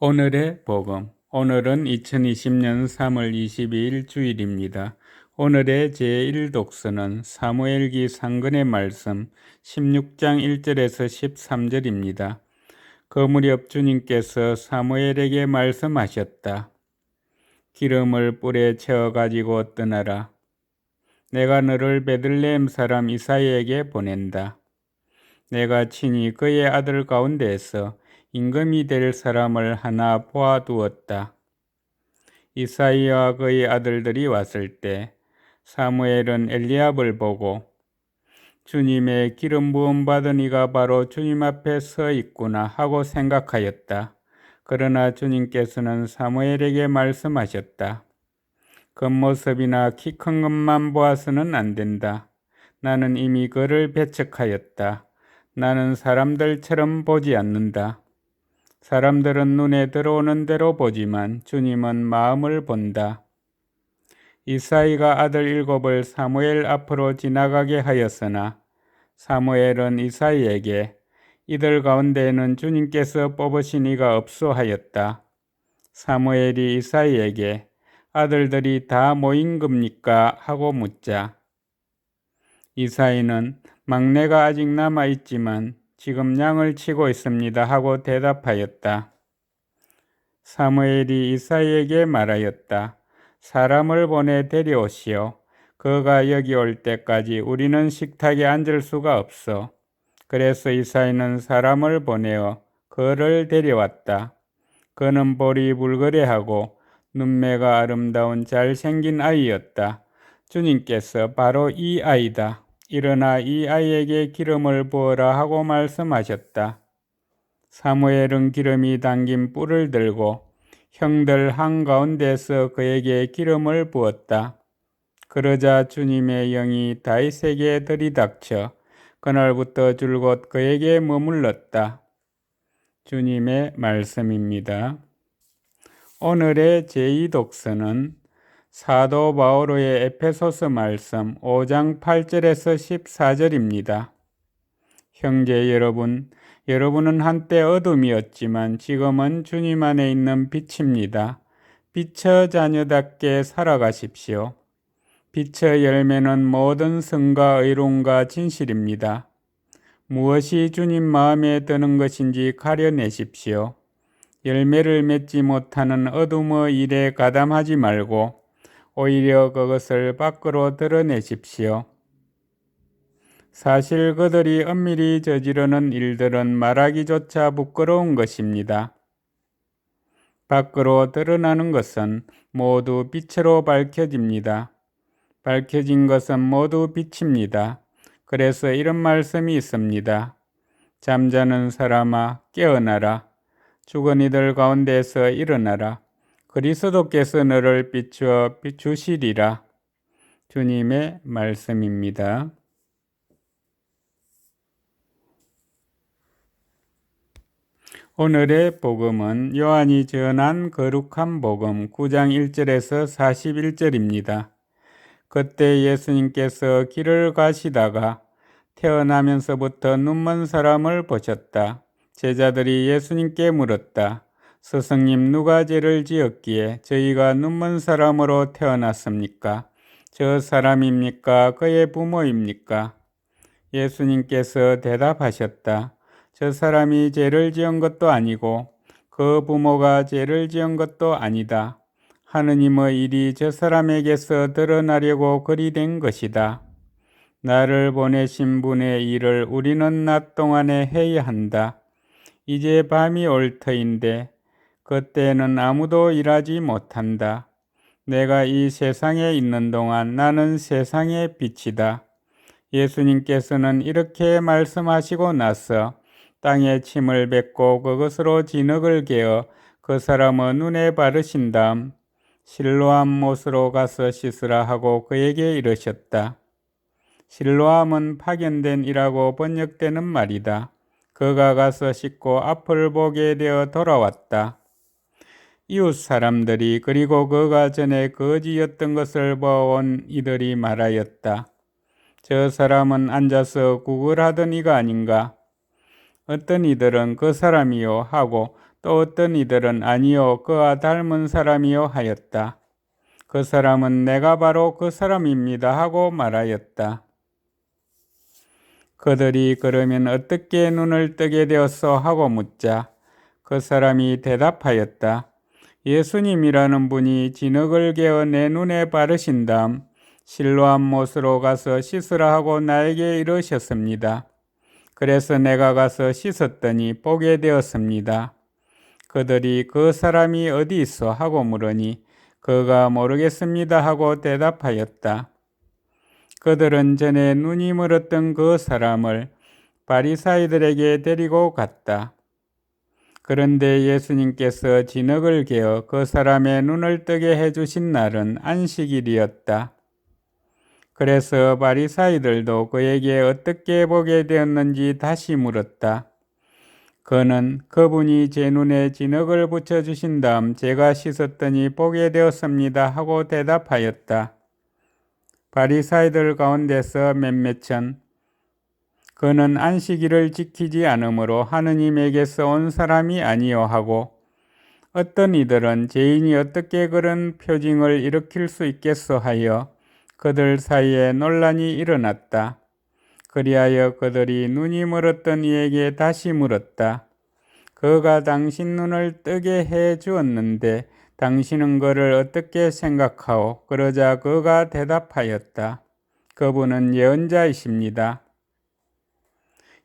오늘의 복음. 오늘은 2020년 3월 22일 주일입니다. 오늘의 제1독서는 사무엘기 상근의 말씀 16장 1절에서 13절입니다. 그 무렵 주님께서 사무엘에게 말씀하셨다. 기름을 뿔에 채워 가지고 떠나라. 내가 너를 베들레헴 사람 이사야에게 보낸다. 내가 친히 그의 아들 가운데에서 임금이 될 사람을 하나 보아두었다. 이사야와 그의 아들들이 왔을 때 사무엘은 엘리압을 보고 주님의 기름 부음 받은 이가 바로 주님 앞에 서 있구나 하고 생각하였다. 그러나 주님께서는 사무엘에게 말씀하셨다. 겉모습이나 키 큰 것만 보아서는 안 된다. 나는 이미 그를 배척하였다. 나는 사람들처럼 보지 않는다. 사람들은 눈에 들어오는 대로 보지만 주님은 마음을 본다. 이사이가 아들 7을 사무엘 앞으로 지나가게 하였으나 사무엘은 이사이에게 이들 가운데에는 주님께서 뽑으신 이가 없소 하였다. 사무엘이 이사이에게 아들들이 다 모인 겁니까? 하고 묻자 이사이는 막내가 아직 남아 있지만 지금 양을 치고 있습니다 하고 대답하였다. 사무엘이 이사이에게 말하였다. 사람을 보내 데려오시오. 그가 여기 올 때까지 우리는 식탁에 앉을 수가 없어. 그래서 이사이는 사람을 보내어 그를 데려왔다. 그는 볼이 불그레하고 눈매가 아름다운 잘생긴 아이였다. 주님께서 바로 이 아이다. 일어나 이 아이에게 기름을 부어라 하고 말씀하셨다. 사무엘은 기름이 담긴 뿔을 들고 형들 한가운데서 그에게 기름을 부었다. 그러자 주님의 영이 다윗에게 들이닥쳐 그날부터 줄곧 그에게 머물렀다. 주님의 말씀입니다. 오늘의 제2독서는 사도 바오로의 에페소서 말씀 5장 8절에서 14절입니다. 형제 여러분, 여러분은 한때 어둠이었지만 지금은 주님 안에 있는 빛입니다. 빛의 자녀답게 살아가십시오. 빛의 열매는 모든 선과 의로움과 진실입니다. 무엇이 주님 마음에 드는 것인지 가려내십시오. 열매를 맺지 못하는 어둠의 일에 가담하지 말고 오히려 그것을 밖으로 드러내십시오. 사실 그들이 엄밀히 저지르는 일들은 말하기조차 부끄러운 것입니다. 밖으로 드러나는 것은 모두 빛으로 밝혀집니다. 밝혀진 것은 모두 빛입니다. 그래서 이런 말씀이 있습니다. 잠자는 사람아 깨어나라. 죽은 이들 가운데서 일어나라. 그리스도께서 너를 비추어 주시리라. 주님의 말씀입니다. 오늘의 복음은 요한이 전한 거룩한 복음 9장 1절에서 41절입니다. 그때 예수님께서 길을 가시다가 태어나면서부터 눈먼 사람을 보셨다. 제자들이 예수님께 물었다. 스승님, 누가 죄를 지었기에 저희가 눈먼 사람으로 태어났습니까? 저 사람입니까? 그의 부모입니까? 예수님께서 대답하셨다. 저 사람이 죄를 지은 것도 아니고 그 부모가 죄를 지은 것도 아니다. 하느님의 일이 저 사람에게서 드러나려고 그리 된 것이다. 나를 보내신 분의 일을 우리는 낮 동안에 해야 한다. 이제 밤이 올 터인데 그때는 아무도 일하지 못한다. 내가 이 세상에 있는 동안 나는 세상의 빛이다. 예수님께서는 이렇게 말씀하시고 나서 땅에 침을 뱉고 그것으로 진흙을 개어 그 사람의 눈에 바르신 다음 실로암 못으로 가서 씻으라 하고 그에게 이르셨다. 실로암은 파견된 이라고 번역되는 말이다. 그가 가서 씻고 앞을 보게 되어 돌아왔다. 이웃 사람들이 그리고 그가 전에 거지였던 것을 보아온 이들이 말하였다. 저 사람은 앉아서 구걸하던 이가 아닌가? 어떤 이들은 그 사람이요 하고 또 어떤 이들은 아니요 그와 닮은 사람이요 하였다. 그 사람은 내가 바로 그 사람입니다 하고 말하였다. 그들이 그러면 어떻게 눈을 뜨게 되었소 하고 묻자 그 사람이 대답하였다. 예수님이라는 분이 진흙을 개어 내 눈에 바르신 다음 실로암 못으로 가서 씻으라 하고 나에게 이르셨습니다. 그래서 내가 가서 씻었더니 보게 되었습니다. 그들이 그 사람이 어디 있어 하고 물으니 그가 모르겠습니다 하고 대답하였다. 그들은 전에 눈이 멀었던 그 사람을 바리사이들에게 데리고 갔다. 그런데 예수님께서 진흙을 개어 그 사람의 눈을 뜨게 해주신 날은 안식일이었다. 그래서 바리사이들도 그에게 어떻게 보게 되었는지 다시 물었다. 그는 그분이 제 눈에 진흙을 붙여주신 다음 제가 씻었더니 보게 되었습니다 하고 대답하였다. 바리사이들 가운데서 몇몇은 그는 안식일을 지키지 않으므로 하느님에게서 온 사람이 아니요 하고 어떤 이들은 죄인이 어떻게 그런 표징을 일으킬 수 있겠소 하여 그들 사이에 논란이 일어났다. 그리하여 그들이 눈이 멀었던 이에게 다시 물었다. 그가 당신 눈을 뜨게 해 주었는데 당신은 그를 어떻게 생각하오? 그러자 그가 대답하였다. 그분은 예언자이십니다.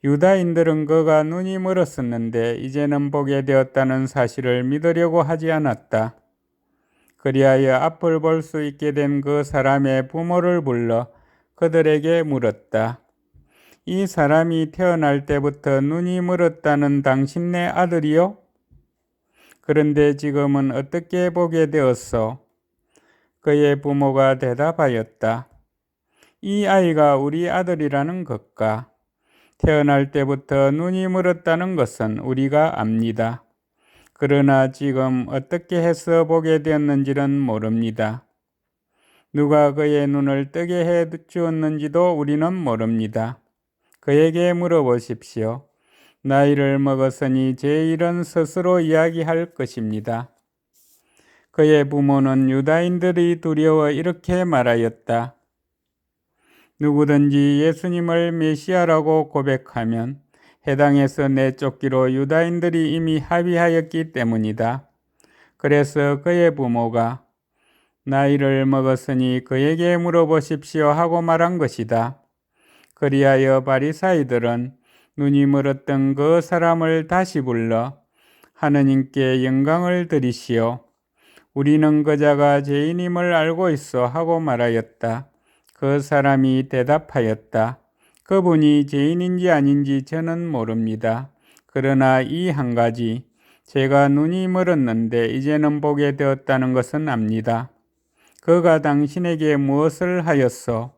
유다인들은 그가 눈이 멀었었는데 이제는 보게 되었다는 사실을 믿으려고 하지 않았다. 그리하여 앞을 볼 수 있게 된 그 사람의 부모를 불러 그들에게 물었다. 이 사람이 태어날 때부터 눈이 멀었다는 당신네 아들이요? 그런데 지금은 어떻게 보게 되었소? 그의 부모가 대답하였다. 이 아이가 우리 아들이라는 것과 태어날 때부터 눈이 멀었다는 것은 우리가 압니다. 그러나 지금 어떻게 해서 보게 되었는지는 모릅니다. 누가 그의 눈을 뜨게 해 주었는지도 우리는 모릅니다. 그에게 물어보십시오. 나이를 먹었으니 제 일은 스스로 이야기할 것입니다. 그의 부모는 유다인들이 두려워 이렇게 말하였다. 누구든지 예수님을 메시아라고 고백하면 해당에서 내쫓기로 유다인들이 이미 합의하였기 때문이다. 그래서 그의 부모가 나이를 먹었으니 그에게 물어보십시오 하고 말한 것이다. 그리하여 바리사이들은 눈이 멀었던 그 사람을 다시 불러 하느님께 영광을 드리시오. 우리는 그자가 죄인임을 알고 있어 하고 말하였다. 그 사람이 대답하였다. 그분이 죄인인지 아닌지 저는 모릅니다. 그러나 이 한 가지, 제가 눈이 멀었는데 이제는 보게 되었다는 것은 압니다. 그가 당신에게 무엇을 하였소?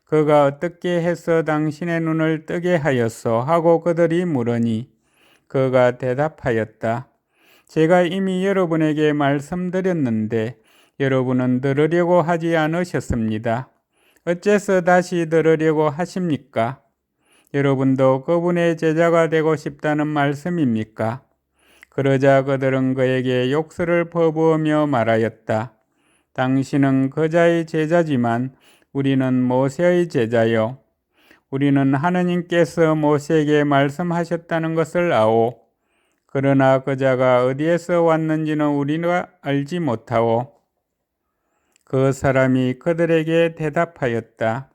그가 어떻게 해서 당신의 눈을 뜨게 하였소? 하고 그들이 물으니 그가 대답하였다. 제가 이미 여러분에게 말씀드렸는데 여러분은 들으려고 하지 않으셨습니다. 어째서 다시 들으려고 하십니까? 여러분도 그분의 제자가 되고 싶다는 말씀입니까? 그러자 그들은 그에게 욕설을 퍼부으며 말하였다. 당신은 그자의 제자지만 우리는 모세의 제자요. 우리는 하느님께서 모세에게 말씀하셨다는 것을 아오. 그러나 그자가 어디에서 왔는지는 우리가 알지 못하오. 그 사람이 그들에게 대답하였다.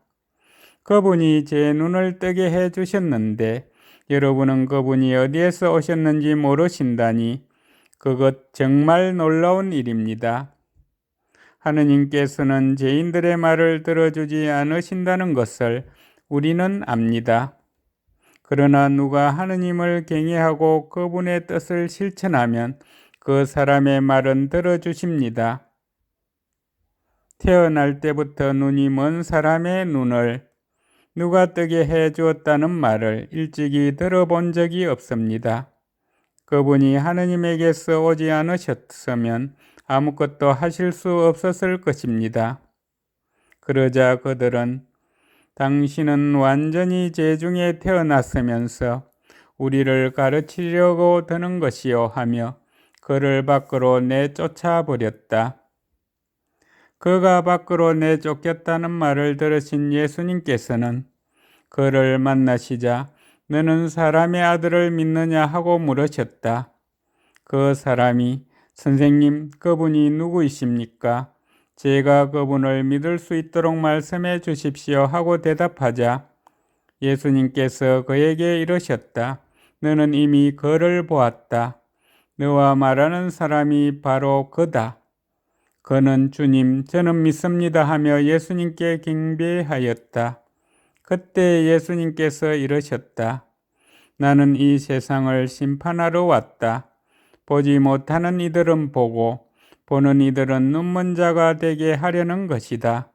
그분이 제 눈을 뜨게 해 주셨는데 여러분은 그분이 어디에서 오셨는지 모르신다니 그것 정말 놀라운 일입니다. 하느님께서는 죄인들의 말을 들어주지 않으신다는 것을 우리는 압니다. 그러나 누가 하느님을 경외하고 그분의 뜻을 실천하면 그 사람의 말은 들어주십니다. 태어날 때부터 눈이 먼 사람의 눈을 누가 뜨게 해 주었다는 말을 일찍이 들어본 적이 없습니다. 그분이 하느님에게서 오지 않으셨으면 아무것도 하실 수 없었을 것입니다. 그러자 그들은 당신은 완전히 죄중에 태어났으면서 우리를 가르치려고 드는 것이요 하며 그를 밖으로 내쫓아 버렸다. 그가 밖으로 내쫓겼다는 말을 들으신 예수님께서는 그를 만나시자 너는 사람의 아들을 믿느냐 하고 물으셨다. 그 사람이 선생님, 그분이 누구이십니까? 제가 그분을 믿을 수 있도록 말씀해 주십시오 하고 대답하자 예수님께서 그에게 이르셨다. 너는 이미 그를 보았다. 너와 말하는 사람이 바로 그다. 그는 주님, 저는 믿습니다 하며 예수님께 경배하였다. 그때 예수님께서 이르셨다. 나는 이 세상을 심판하러 왔다. 보지 못하는 이들은 보고 보는 이들은 눈먼 자가 되게 하려는 것이다.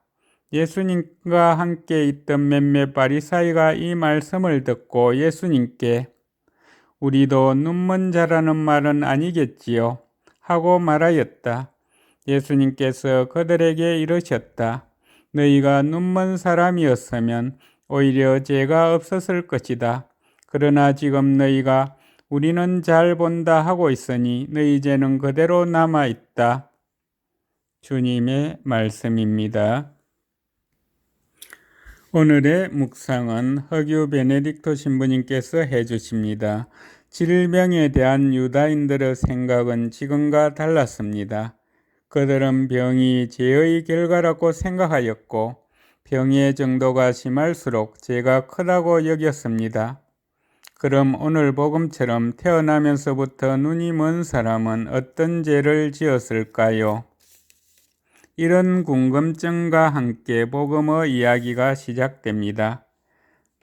예수님과 함께 있던 몇몇 바리사이가 이 말씀을 듣고 예수님께 우리도 눈먼 자라는 말은 아니겠지요? 하고 말하였다. 예수님께서 그들에게 이르셨다. 너희가 눈먼 사람이었으면 오히려 죄가 없었을 것이다. 그러나 지금 너희가 우리는 잘 본다 하고 있으니 너희 죄는 그대로 남아 있다. 주님의 말씀입니다. 오늘의 묵상은 허규 베네딕토 신부님께서 해주십니다. 질병에 대한 유다인들의 생각은 지금과 달랐습니다. 그들은 병이 죄의 결과라고 생각하였고 병의 정도가 심할수록 죄가 크다고 여겼습니다. 그럼 오늘 복음처럼 태어나면서부터 눈이 먼 사람은 어떤 죄를 지었을까요? 이런 궁금증과 함께 복음의 이야기가 시작됩니다.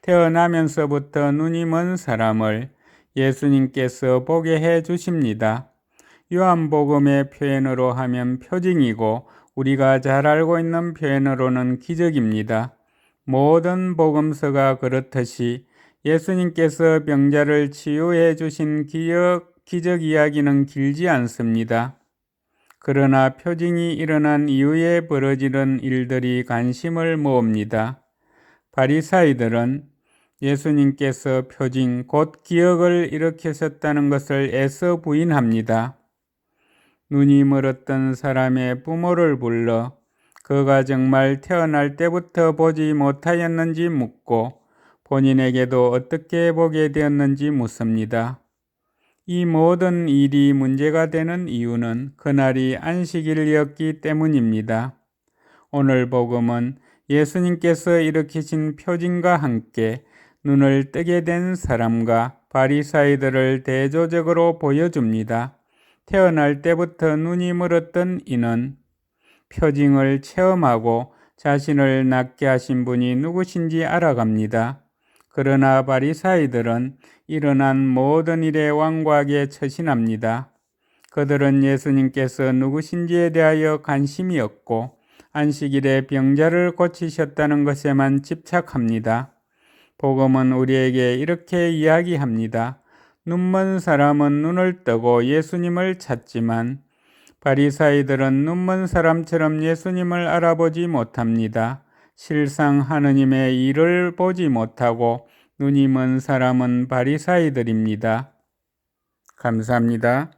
태어나면서부터 눈이 먼 사람을 예수님께서 보게 해 주십니다. 요한복음의 표현으로 하면 표징이고 우리가 잘 알고 있는 표현으로는 기적입니다. 모든 복음서가 그렇듯이 예수님께서 병자를 치유해 주신 기적 이야기는 길지 않습니다. 그러나 표징이 일어난 이후에 벌어지는 일들이 관심을 모읍니다. 바리사이들은 예수님께서 표징 곧 기적을 일으키셨다는 것을 애써 부인합니다. 눈이 멀었던 사람의 부모를 불러 그가 정말 태어날 때부터 보지 못하였는지 묻고 본인에게도 어떻게 보게 되었는지 묻습니다. 이 모든 일이 문제가 되는 이유는 그날이 안식일이었기 때문입니다. 오늘 복음은 예수님께서 일으키신 표징과 함께 눈을 뜨게 된 사람과 바리사이들을 대조적으로 보여줍니다. 태어날 때부터 눈이 멀었던 이는 표징을 체험하고 자신을 낫게 하신 분이 누구신지 알아갑니다. 그러나 바리사이들은 일어난 모든 일에 완고하게 처신합니다. 그들은 예수님께서 누구신지에 대하여 관심이 없고 안식일에 병자를 고치셨다는 것에만 집착합니다. 복음은 우리에게 이렇게 이야기합니다. 눈먼 사람은 눈을 뜨고 예수님을 찾지만 바리사이들은 눈먼 사람처럼 예수님을 알아보지 못합니다. 실상 하느님의 일을 보지 못하고 눈이 먼 사람은 바리사이들입니다. 감사합니다.